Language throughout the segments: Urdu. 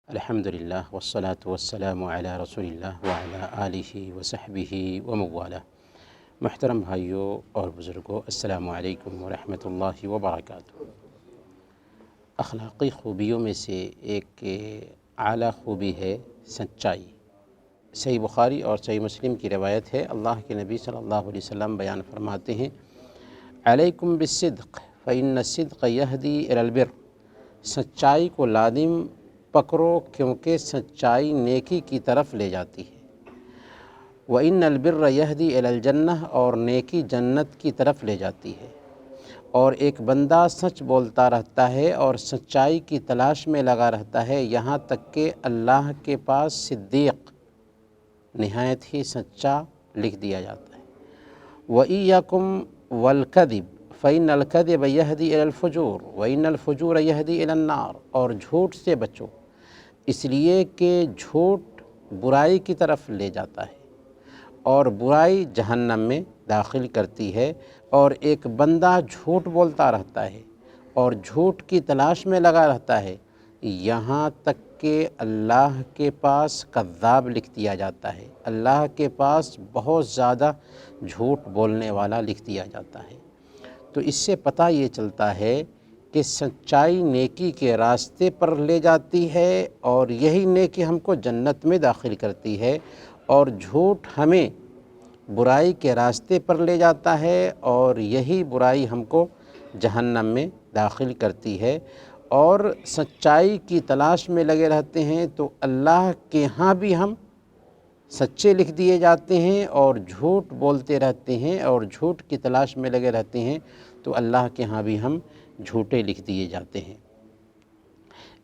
الحمدللہ والصلاة والسلام علی رسول اللہ وعلی آلہ وصحبہ وموالہ۔ محترم بھائیوں اور بزرگوں، السلام علیکم ورحمۃ اللہ وبرکاتہ۔ اخلاقی خوبیوں میں سے ایک اعلیٰ خوبی ہے سچائی۔ صحیح بخاری اور صحیح مسلم کی روایت ہے، اللہ کے نبی صلی اللہ علیہ وسلم بیان فرماتے ہیں، علیکم بالصدق فإن الصدق یہدی الی البر۔ سچائی کو لازم پکڑو کیونکہ سچائی نیکی کی طرف لے جاتی ہے۔ وَإِنَّ الْبِرَّ يَهْدِي إِلَى الْجَنَّةِ، اور نیکی جنت کی طرف لے جاتی ہے۔ اور ایک بندہ سچ بولتا رہتا ہے اور سچائی کی تلاش میں لگا رہتا ہے یہاں تک کہ اللہ کے پاس صدیق نہایت ہی سچا لکھ دیا جاتا ہے۔ وَإِيَّاكُمْ وَالْكَذِبَ فَإِنَّ الْكَذِبَ يَهْدِي إِلَى الْفُجُورِ وَإِنَّ الْفُجُورَ يَهْدِي إِلَى النَّارِ۔ اور جھوٹ سے بچو اس لیے کہ جھوٹ برائی کی طرف لے جاتا ہے اور برائی جہنم میں داخل کرتی ہے۔ اور ایک بندہ جھوٹ بولتا رہتا ہے اور جھوٹ کی تلاش میں لگا رہتا ہے یہاں تک کہ اللہ کے پاس کذاب لکھ دیا جاتا ہے، اللہ کے پاس بہت زیادہ جھوٹ بولنے والا لکھ دیا جاتا ہے۔ تو اس سے پتہ یہ چلتا ہے کہ سچائی نیکی کے راستے پر لے جاتی ہے اور یہی نیکی ہم کو جنت میں داخل کرتی ہے، اور جھوٹ ہمیں برائی کے راستے پر لے جاتا ہے اور یہی برائی ہم کو جہنم میں داخل کرتی ہے۔ اور سچائی کی تلاش میں لگے رہتے ہیں تو اللہ کے ہاں بھی ہم سچے لکھ دیے جاتے ہیں، اور جھوٹ بولتے رہتے ہیں اور جھوٹ کی تلاش میں لگے رہتے ہیں تو اللہ کے ہاں بھی ہم جھوٹے لکھ دیے جاتے ہیں۔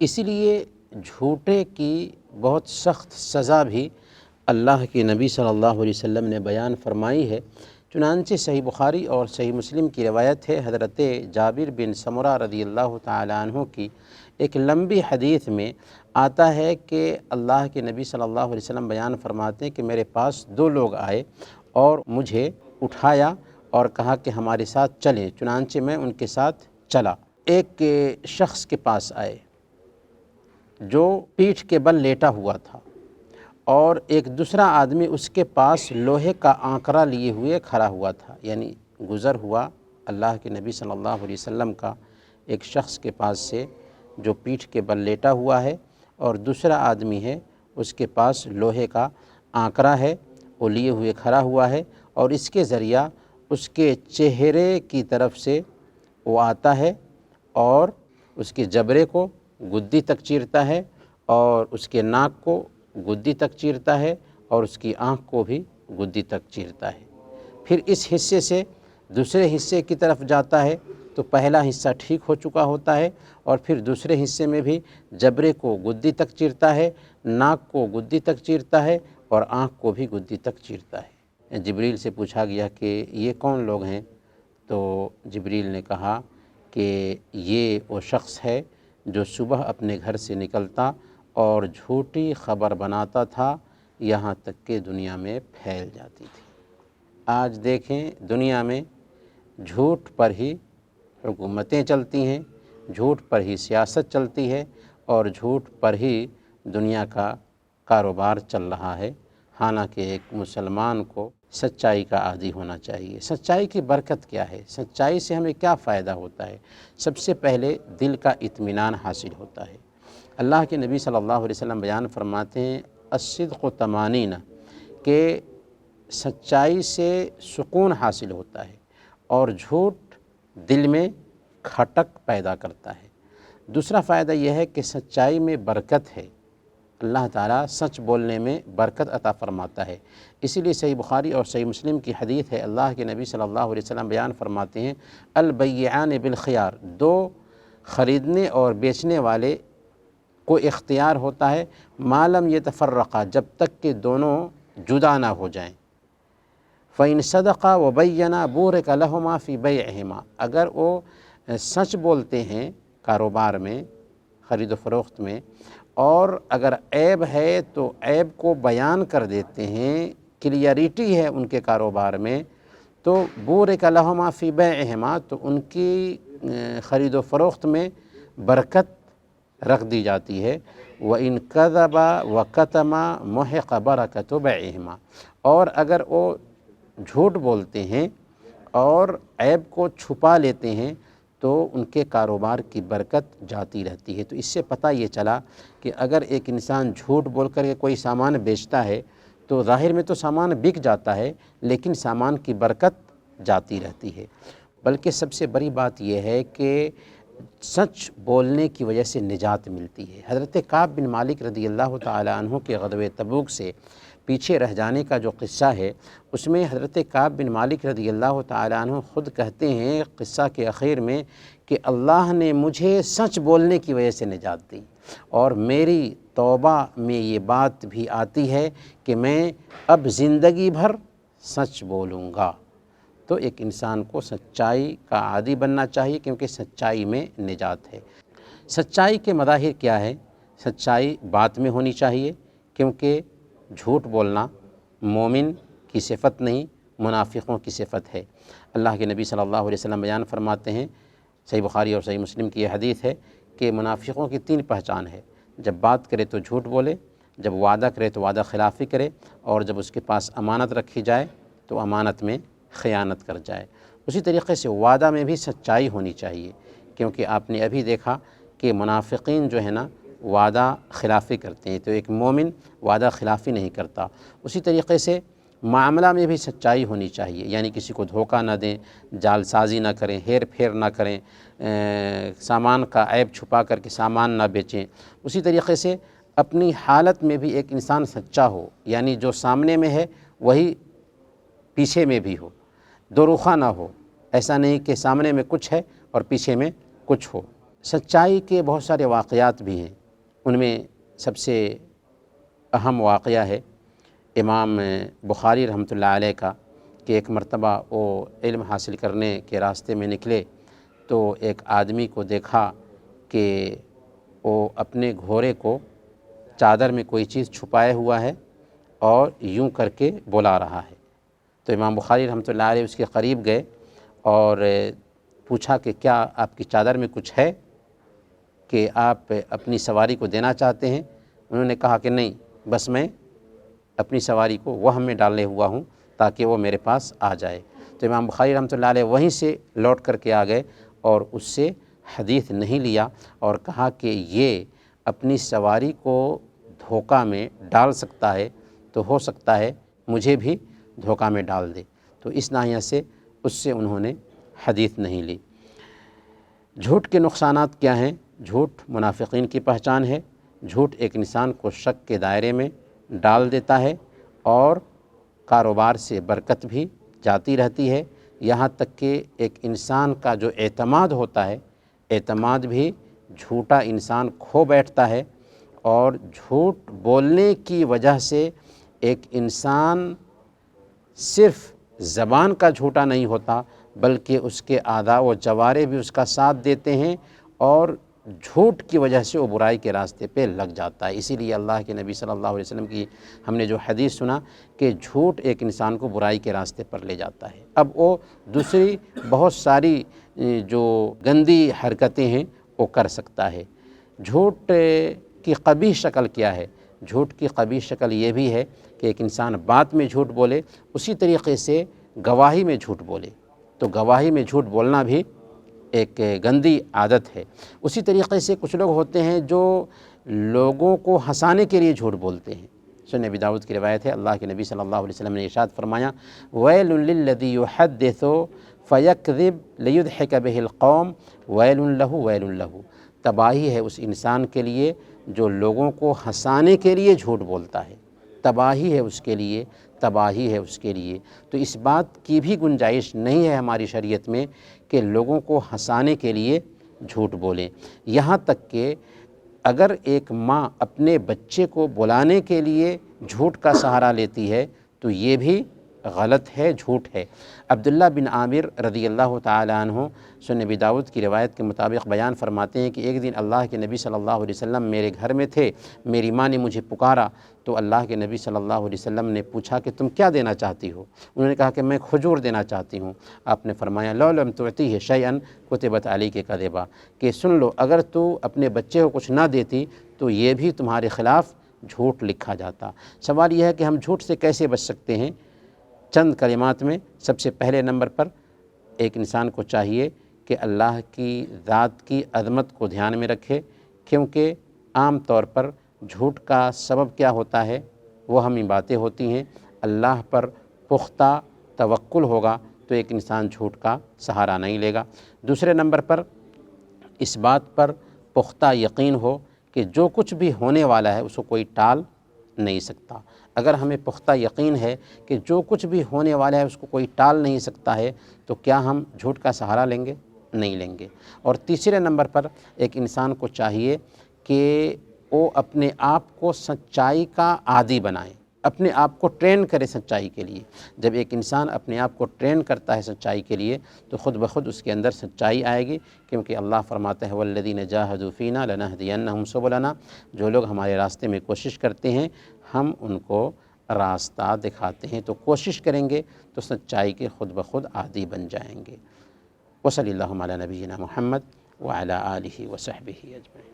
اسی لیے جھوٹے کی بہت سخت سزا بھی اللہ کے نبی صلی اللہ علیہ وسلم نے بیان فرمائی ہے۔ چنانچہ صحیح بخاری اور صحیح مسلم کی روایت ہے، حضرت جابر بن سمرہ رضی اللہ تعالیٰ عنہ کی ایک لمبی حدیث میں آتا ہے کہ اللہ کے نبی صلی اللہ علیہ وسلم بیان فرماتے ہیں کہ میرے پاس دو لوگ آئے اور مجھے اٹھایا اور کہا کہ ہمارے ساتھ چلیں، چنانچہ میں ان کے ساتھ چلا۔ ایک شخص کے پاس آئے جو پیٹھ کے بل لیٹا ہوا تھا، اور ایک دوسرا آدمی اس کے پاس لوہے کا آنکڑا لیے ہوئے کھڑا ہوا تھا، یعنی گزر ہوا اللہ کے نبی صلی اللہ علیہ وسلم کا ایک شخص کے پاس سے جو پیٹھ کے بل لیٹا ہوا ہے، اور دوسرا آدمی ہے اس کے پاس لوہے کا آنکڑا ہے، وہ لیے ہوئے کھڑا ہوا ہے، اور اس کے ذریعہ اس کے چہرے کی طرف سے وہ آتا ہے اور اس کے جبڑے کو گدی تک چیرتا ہے، اور اس کے ناک کو گدی تک چیرتا ہے، اور اس کی آنکھ کو بھی گدی تک چیرتا ہے۔ پھر اس حصے سے دوسرے حصے کی طرف جاتا ہے تو پہلا حصہ ٹھیک ہو چکا ہوتا ہے، اور پھر دوسرے حصے میں بھی جبڑے کو گدی تک چیرتا ہے، ناک کو گدی تک چیرتا ہے، اور آنکھ کو بھی گدی تک چیرتا ہے۔ جبریل سے پوچھا گیا کہ یہ کون لوگ ہیں؟ تو جبریل نے کہا کہ یہ وہ شخص ہے جو صبح اپنے گھر سے نکلتا اور جھوٹی خبر بناتا تھا یہاں تک کہ دنیا میں پھیل جاتی تھی۔ آج دیکھیں دنیا میں جھوٹ پر ہی حکومتیں چلتی ہیں، جھوٹ پر ہی سیاست چلتی ہے، اور جھوٹ پر ہی دنیا کا کاروبار چل رہا ہے، حالانکہ ایک مسلمان کو سچائی کا عادی ہونا چاہیے۔ سچائی کی برکت کیا ہے؟ سچائی سے ہمیں کیا فائدہ ہوتا ہے؟ سب سے پہلے دل کا اطمینان حاصل ہوتا ہے۔ اللہ کے نبی صلی اللہ علیہ وسلم بیان فرماتے ہیں، الصدق طمانین، کہ سچائی سے سکون حاصل ہوتا ہے اور جھوٹ دل میں کھٹک پیدا کرتا ہے۔ دوسرا فائدہ یہ ہے کہ سچائی میں برکت ہے، اللہ تعالیٰ سچ بولنے میں برکت عطا فرماتا ہے۔ اسی لیے صحیح بخاری اور صحیح مسلم کی حدیث ہے، اللہ کے نبی صلی اللہ علیہ وسلم بیان فرماتے ہیں، البیعان بالخیار، دو خریدنے اور بیچنے والے کو اختیار ہوتا ہے، ما لم یتفرقا، جب تک کہ دونوں جدا نہ ہو جائیں، فإن صدقا وبینا بورک لہما فی بیعہما، اگر وہ سچ بولتے ہیں کاروبار میں، خرید و فروخت میں، اور اگر عیب ہے تو عیب کو بیان کر دیتے ہیں، کلیئرٹی ہے ان کے کاروبار میں، تو بورک لہما فی بیعہما، تو ان کی خرید و فروخت میں برکت رکھ دی جاتی ہے۔ وَإِنْ كَذَبَ وَكَتَمَ مُحِقَ بَرَكَةُ بَيْعِهِمَا، اور اگر وہ جھوٹ بولتے ہیں اور عیب کو چھپا لیتے ہیں تو ان کے کاروبار کی برکت جاتی رہتی ہے۔ تو اس سے پتہ یہ چلا کہ اگر ایک انسان جھوٹ بول کر کے کوئی سامان بیچتا ہے تو ظاہر میں تو سامان بک جاتا ہے لیکن سامان کی برکت جاتی رہتی ہے۔ بلکہ سب سے بڑی بات یہ ہے کہ سچ بولنے کی وجہ سے نجات ملتی ہے۔ حضرت کعب بن مالک رضی اللہ تعالی عنہ کے غزوہ تبوک سے پیچھے رہ جانے کا جو قصہ ہے، اس میں حضرت کعب بن مالک رضی اللہ تعالی عنہ خود کہتے ہیں قصہ کے اخیر میں کہ اللہ نے مجھے سچ بولنے کی وجہ سے نجات دی، اور میری توبہ میں یہ بات بھی آتی ہے کہ میں اب زندگی بھر سچ بولوں گا۔ تو ایک انسان کو سچائی کا عادی بننا چاہیے کیونکہ سچائی میں نجات ہے۔ سچائی کے مظاہر کیا ہے؟ سچائی بات میں ہونی چاہیے کیونکہ جھوٹ بولنا مومن کی صفت نہیں، منافقوں کی صفت ہے۔ اللہ کے نبی صلی اللہ علیہ وسلم بیان فرماتے ہیں، صحیح بخاری اور صحیح مسلم کی یہ حدیث ہے کہ منافقوں کی 3 پہچان ہے: جب بات کرے تو جھوٹ بولے، جب وعدہ کرے تو وعدہ خلافی کرے، اور جب اس کے پاس امانت رکھی جائے تو امانت میں خیانت کر جائے۔ اسی طریقے سے وعدہ میں بھی سچائی ہونی چاہیے کیونکہ آپ نے ابھی دیکھا کہ منافقین جو ہے نا وعدہ خلافی کرتے ہیں، تو ایک مومن وعدہ خلافی نہیں کرتا۔ اسی طریقے سے معاملہ میں بھی سچائی ہونی چاہیے، یعنی کسی کو دھوکہ نہ دیں، جال سازی نہ کریں، ہیر پھیر نہ کریں، سامان کا عیب چھپا کر کے سامان نہ بیچیں۔ اسی طریقے سے اپنی حالت میں بھی ایک انسان سچا ہو، یعنی جو سامنے میں ہے وہی پیچھے میں بھی ہو، دو رخا نہ ہو، ایسا نہیں کہ سامنے میں کچھ ہے اور پیچھے میں کچھ ہو۔ سچائی کے بہت سارے واقعات بھی ہیں، ان میں سب سے اہم واقعہ ہے امام بخاری رحمۃ اللہ علیہ کا کہ ایک مرتبہ وہ علم حاصل کرنے کے راستے میں نکلے تو ایک آدمی کو دیکھا کہ وہ اپنے گھوڑے کو چادر میں کوئی چیز چھپائے ہوا ہے اور یوں کر کے بلا رہا ہے۔ تو امام بخاری رحمۃ اللہ علیہ اس کے قریب گئے اور پوچھا کہ کیا آپ کی چادر میں کچھ ہے کہ آپ اپنی سواری کو دینا چاہتے ہیں؟ انہوں نے کہا کہ نہیں، بس میں اپنی سواری کو وہم میں ڈالے ہوا ہوں تاکہ وہ میرے پاس آ جائے۔ تو امام بخاری رحمۃ اللہ علیہ وہیں سے لوٹ کر کے آ گئے اور اس سے حدیث نہیں لیا اور کہا کہ یہ اپنی سواری کو دھوکہ میں ڈال سکتا ہے تو ہو سکتا ہے مجھے بھی دھوکہ میں ڈال دے۔ تو اس ناحیہ سے اس سے انہوں نے حدیث نہیں لی۔ جھوٹ کے نقصانات کیا ہیں؟ جھوٹ منافقین کی پہچان ہے۔ جھوٹ ایک انسان کو شک کے دائرے میں ڈال دیتا ہے اور کاروبار سے برکت بھی جاتی رہتی ہے، یہاں تک کہ ایک انسان کا جو اعتماد ہوتا ہے، اعتماد بھی جھوٹا انسان کھو بیٹھتا ہے، اور جھوٹ بولنے کی وجہ سے ایک انسان صرف زبان کا جھوٹا نہیں ہوتا بلکہ اس کے اعضاء و جوارح بھی اس کا ساتھ دیتے ہیں اور جھوٹ کی وجہ سے وہ برائی کے راستے پہ لگ جاتا ہے۔ اسی لیے اللہ کے نبی صلی اللہ علیہ وسلم کی ہم نے جو حدیث سنا کہ جھوٹ ایک انسان کو برائی کے راستے پر لے جاتا ہے، اب وہ دوسری بہت ساری جو گندی حرکتیں ہیں وہ کر سکتا ہے۔ جھوٹ کی قبیح شکل کیا ہے؟ جھوٹ کی قبیح شکل یہ بھی ہے کہ ایک انسان بات میں جھوٹ بولے، اسی طریقے سے گواہی میں جھوٹ بولے، تو گواہی میں جھوٹ بولنا بھی ایک گندی عادت ہے۔ اسی طریقے سے کچھ لوگ ہوتے ہیں جو لوگوں کو ہنسانے کے لیے جھوٹ بولتے ہیں۔ سنن ابی داؤد کی روایت ہے، اللہ کے نبی صلی اللہ علیہ وسلم نے ارشاد فرمایا ویل للذی یحدث فیکذب لیضحک بہ القوم ویل لہ ویل لہ، تباہی ہے اس انسان کے لیے جو لوگوں کو ہنسانے کے لیے جھوٹ بولتا ہے، تباہی ہے اس کے لیے، تباہی ہے اس کے لیے۔ تو اس بات کی بھی گنجائش نہیں ہے ہماری شریعت میں کہ لوگوں کو ہنسانے کے لیے جھوٹ بولیں، یہاں تک کہ اگر ایک ماں اپنے بچے کو بلانے کے لیے جھوٹ کا سہارا لیتی ہے تو یہ بھی غلط ہے، جھوٹ ہے۔ عبداللہ بن عامر رضی اللہ تعالی عنہ سنن ابی داؤد کی روایت کے مطابق بیان فرماتے ہیں کہ ایک دن اللہ کے نبی صلی اللہ علیہ وسلم میرے گھر میں تھے، میری ماں نے مجھے پکارا تو اللہ کے نبی صلی اللہ علیہ وسلم نے پوچھا کہ تم کیا دینا چاہتی ہو؟ انہوں نے کہا کہ میں کھجور دینا چاہتی ہوں۔ آپ نے فرمایا لو لم تعطیہ شیئا کتبت علیک کذبا، کہ سن لو اگر تو اپنے بچے کو کچھ نہ دیتی تو یہ بھی تمہارے خلاف جھوٹ لکھا جاتا۔ سوال یہ ہے کہ ہم جھوٹ سے کیسے بچ سکتے ہیں؟ چند کلمات میں سب سے پہلے نمبر پر ایک انسان کو چاہیے کہ اللہ کی ذات کی عظمت کو دھیان میں رکھے، کیونکہ عام طور پر جھوٹ کا سبب کیا ہوتا ہے؟ وہ ہمیں باتیں ہوتی ہیں۔ اللہ پر پختہ توکل ہوگا تو ایک انسان جھوٹ کا سہارا نہیں لے گا۔ دوسرے نمبر پر اس بات پر پختہ یقین ہو کہ جو کچھ بھی ہونے والا ہے اس کو کوئی ٹال نہیں سکتا۔ اگر ہمیں پختہ یقین ہے کہ جو کچھ بھی ہونے والا ہے اس کو کوئی ٹال نہیں سکتا ہے تو کیا ہم جھوٹ کا سہارا لیں گے؟ نہیں لیں گے۔ اور تیسرے نمبر پر ایک انسان کو چاہیے کہ وہ اپنے آپ کو سچائی کا عادی بنائیں، اپنے آپ کو ٹرین کرے سچائی کے لیے۔ جب ایک انسان اپنے آپ کو ٹرین کرتا ہے سچائی کے لیے تو خود بخود اس کے اندر سچائی آئے گی، کیونکہ اللہ فرماتا ہے والذین جاہدوا فینا لنہدینہم سبلنا، جو لوگ ہمارے راستے میں کوشش کرتے ہیں ہم ان کو راستہ دکھاتے ہیں۔ تو کوشش کریں گے تو سچائی کے خود بخود عادی بن جائیں گے۔ وصلی اللہ علی نبینا محمد وعلی آلہ وصحبہ اجمعین۔